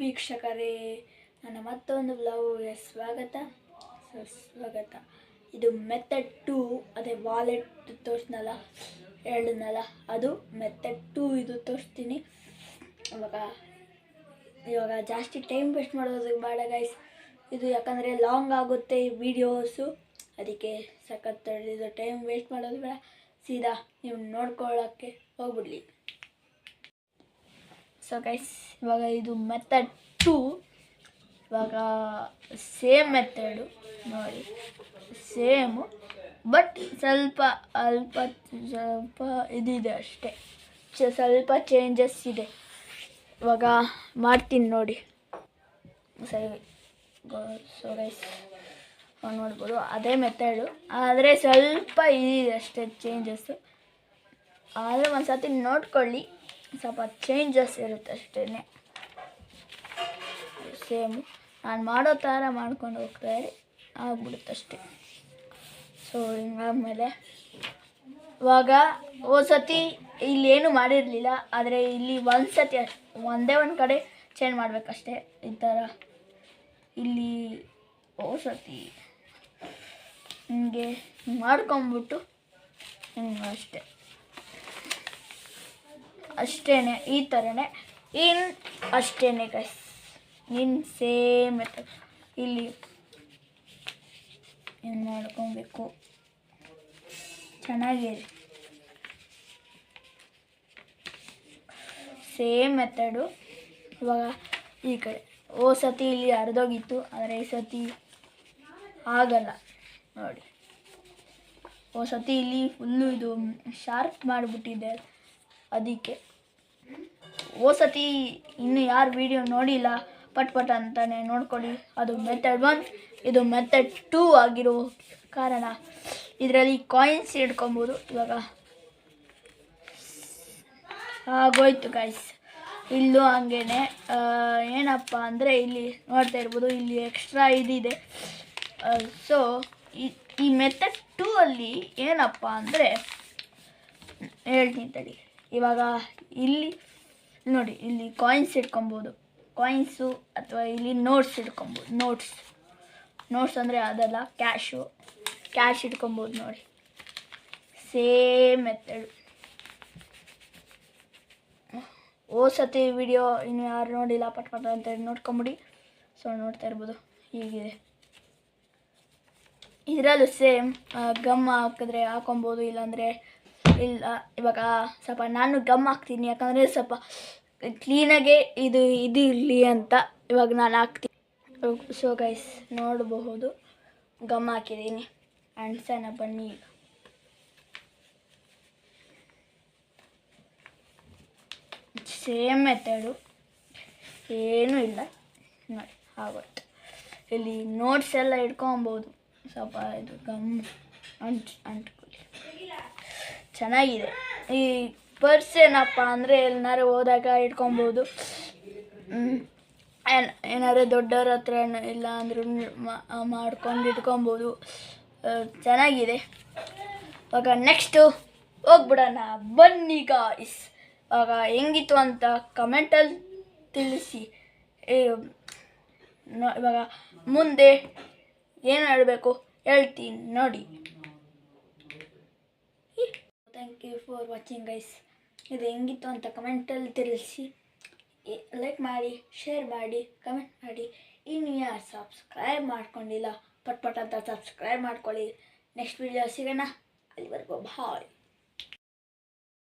ವೀಕ್ಷಕರೇ, ನನ್ನ ಮತ್ತೊಂದು ಬ್ಲಾಗ್ಗೆ ಸ್ವಾಗತ. ಇದು ಮೆಥಡ್ 2, ಅದೇ ವಾಲೆಟ್ ತೋರಿಸ್ನಲ್ಲ ಹೇಳಿದ್ನಲ್ಲ, ಅದು ಮೆಥಡ್ 2 ಇದು ತೋರಿಸ್ತೀನಿ. ಇವಾಗ ಜಾಸ್ತಿ ಟೈಮ್ ವೇಸ್ಟ್ ಮಾಡೋದು ಬೇಡ ಗೈಸ್, ಇದು ಯಾಕಂದರೆ ಲಾಂಗ್ ಆಗುತ್ತೆ ಈ ವಿಡಿಯೋಸು, ಅದಕ್ಕೆ ಸಖತ್ ಇದು ಟೈಮ್ ವೇಸ್ಟ್ ಮಾಡೋದು ಬೇಡ, ಸೀದಾ ನೀವು ನೋಡ್ಕೊಳ್ಳೋಕ್ಕೆ ಹೋಗ್ಬಿಡ್ಲಿ. ಸೊ ಗೈಸ್, ಇವಾಗ ಇದು ಮೆಥಡ್ 2, ಇವಾಗ ಸೇಮ್ ಮೆಥಡು ನೋಡಿ, ಸೇಮು, ಬಟ್ ಸ್ವಲ್ಪ ಇದಿದೆ ಅಷ್ಟೇ, ಸ್ವಲ್ಪ ಚೇಂಜಸ್ ಇದೆ. ಇವಾಗ ಮಾಡ್ತೀನಿ ನೋಡಿ. ಸರಿ, ಸೊ ಗೈಸ್ ನೋಡ್ಬೋದು ಅದೇ ಮೆಥಡು, ಆದರೆ ಸ್ವಲ್ಪ ಇದಿದೆ ಅಷ್ಟೇ ಚೇಂಜಸ್ಸು, ಆದರೆ ಒಂದು ಸರ್ತಿ ನೋಡ್ಕೊಳ್ಳಿ, ಸ್ವಲ್ಪ ಚೇಂಜಸ್ ಇರುತ್ತೆ ಅಷ್ಟೇ. ಸೇಮು ನಾನು ಮಾಡೋ ಥರ ಮಾಡ್ಕೊಂಡು ಹೋಗ್ತಾಯಿರಿ, ಆಗ್ಬಿಡುತ್ತೆ ಅಷ್ಟೇ. ಸೊ ಹಿಂಗಾದ್ಮೇಲೆ ಇವಾಗ ಸತಿ ಇಲ್ಲೇನು ಮಾಡಿರಲಿಲ್ಲ, ಆದರೆ ಇಲ್ಲಿ ಒಂದೇ ಒಂದು ಕಡೆ ಚೇಂಜ್ ಮಾಡಬೇಕಷ್ಟೇ. ಈ ಥರ ಇಲ್ಲಿ ಸತಿ ಹಿಂಗೆ ಮಾಡ್ಕೊಂಬಿಟ್ಟು ಅಷ್ಟೇ, ಈ ಥರನೇ ಅಷ್ಟೇ ಗೈಸ್, ಸೇಮ್ ಮೆಥಡ್ ಇಲ್ಲಿ ಏನು ಮಾಡ್ಕೊಬೇಕು, ಚೆನ್ನಾಗಿದೆ. Same method. ಇವಾಗ ಈ ಕಡೆ ಸತಿ ಇಲ್ಲಿ ಹರಿದೋಗಿತ್ತು, ಆದರೆ ಈ ಸತಿ ಆಗಲ್ಲ ನೋಡಿ. ಸತಿ ಇಲ್ಲಿ ಫುಲ್ಲು ಇದು ಶಾರ್ಪ್ ಮಾಡಿಬಿಟ್ಟಿದೆ, ಅದಕ್ಕೆ ಸತಿ ಇನ್ನು ಯಾರು ವಿಡಿಯೋ ನೋಡಿಲ್ಲ ಪಟ್ ಅಂತಾನೆ ನೋಡ್ಕೊಳ್ಳಿ. ಅದು ಮೆಥಡ್ 1, ಇದು ಮೆಥಡ್ 2 ಆಗಿರೋ ಕಾರಣ ಇದರಲ್ಲಿ ಕಾಯಿನ್ಸ್ ಇಟ್ಕೊಬೋದು. ಇವಾಗ ಆಗೋಯ್ತು ಗೈಸ್. ಇಲ್ಲೂ ಹಂಗೇನೆ, ಏನಪ್ಪ ಅಂದರೆ ಇಲ್ಲಿ ನೋಡ್ತಾ ಇರ್ಬೋದು, ಇಲ್ಲಿ ಎಕ್ಸ್ಟ್ರಾ ಇದಿದೆ. ಸೊ ಈ ಮೆಥಡ್ 2 ಅಲ್ಲಿ ಏನಪ್ಪ ಅಂದರೆ ಹೇಳ್ತೀನಿ ತಡಿ. ಇವಾಗ ಇಲ್ಲಿ ನೋಡಿ, ಇಲ್ಲಿ ಕಾಯಿನ್ಸ್ ಇಟ್ಕೊಬೋದು, ಕಾಯಿನ್ಸು, ಅಥವಾ ಇಲ್ಲಿ ನೋಟ್ಸ್ ಇಟ್ಕೊಬೋದು. ನೋಟ್ಸ್ ಅಂದರೆ ಅದಲ್ಲ, ಕ್ಯಾಶ್ ಇಟ್ಕೊಬೋದು ನೋಡಿ. Same method. ಸತಿ ವಿಡಿಯೋ ಇನ್ನು ಯಾರು ನೋಡಿಲ್ಲ ಪಟ್ ಅಂತ ನೋಡ್ಕೊಂಬಿಡಿ. ಸೊ ನೋಡ್ತಾ ಇರ್ಬೋದು, ಹೀಗಿದೆ. ಇದರಲ್ಲೂ ಸೇಮ್, ಗಮ್ ಹಾಕಿದ್ರೆ ಹಾಕೊಬೋದು, ಇಲ್ಲಾಂದರೆ ಇಲ್ಲ. ಇವಾಗ ಸ್ವಲ್ಪ ನಾನು ಗಮ್ ಹಾಕ್ತೀನಿ, ಯಾಕಂದರೆ ಸ್ವಲ್ಪ ಕ್ಲೀನಾಗೆ ಇದು ಇರಲಿ ಅಂತ ಇವಾಗ ನಾನು ಹಾಕ್ತೀನಿ. ಸೊ ಗೈಸ್ ನೋಡಬಹುದು, ಗಮ್ ಹಾಕಿದ್ದೀನಿ. ಅಣ್ಸನ ಬನ್ನಿ. ಈಗ ಸೇಮ್ ಮೆಥಡು, ಏನೂ ಇಲ್ಲ ನೋಡಿ, ಆಗೋಯ್ತು. ಇಲ್ಲಿ ನೋಟ್ಸ್ ಎಲ್ಲ ಇಟ್ಕೊಬೋದು, ಸ್ವಲ್ಪ ಇದು ಗಮ್ ಅಂಟ್ಕೊಳ್ಳಿ. ಚೆನ್ನಾಗಿದೆ. ಈ ಪರ್ಸ್ ಏನಪ್ಪ ಅಂದರೆ ಎಲ್ಲಾರು ಹೋದಾಗ ಇಟ್ಕೊಬೋದು, ಏನಾದ್ರು ದೊಡ್ಡವ್ರ ಹತ್ರ ಇಲ್ಲ ಅಂದ್ರೂ ಮಾಡ್ಕೊಂಡು ಇಟ್ಕೊಬೋದು, ಚೆನ್ನಾಗಿದೆ. ಇವಾಗ ನೆಕ್ಸ್ಟು ಹೋಗ್ಬಿಡೋಣ ಬನ್ನಿ ಗಾಯ್ಸ್. ಇವಾಗ ಹೆಂಗಿತ್ತು ಅಂತ ಕಮೆಂಟಲ್ಲಿ ತಿಳಿಸಿ. ಇವಾಗ ಮುಂದೆ ಏನು ಹೇಳಬೇಕು ಹೇಳ್ತೀನಿ ನೋಡಿ. Thank you for watching guys. ಇದು ಹೆಂಗಿತ್ತು ಅಂತ ಕಮೆಂಟಲ್ಲಿ ತಿಳಿಸಿ, ಲೈಕ್ ಮಾಡಿ, ಶೇರ್ ಮಾಡಿ, ಕಮೆಂಟ್ ಮಾಡಿ. ಇನ್ನು ಯಾರು ಸಬ್ಸ್ಕ್ರೈಬ್ ಮಾಡ್ಕೊಂಡಿಲ್ಲ ಪಟ್ ಅಂತ ಸಬ್ಸ್ಕ್ರೈಬ್ ಮಾಡ್ಕೊಳ್ಳಿ. ನೆಕ್ಸ್ಟ್ ವಿಡಿಯೋ ಸಿಗೋಣ, ಅಲ್ಲಿವರೆಗೂ ಬಾಯ್.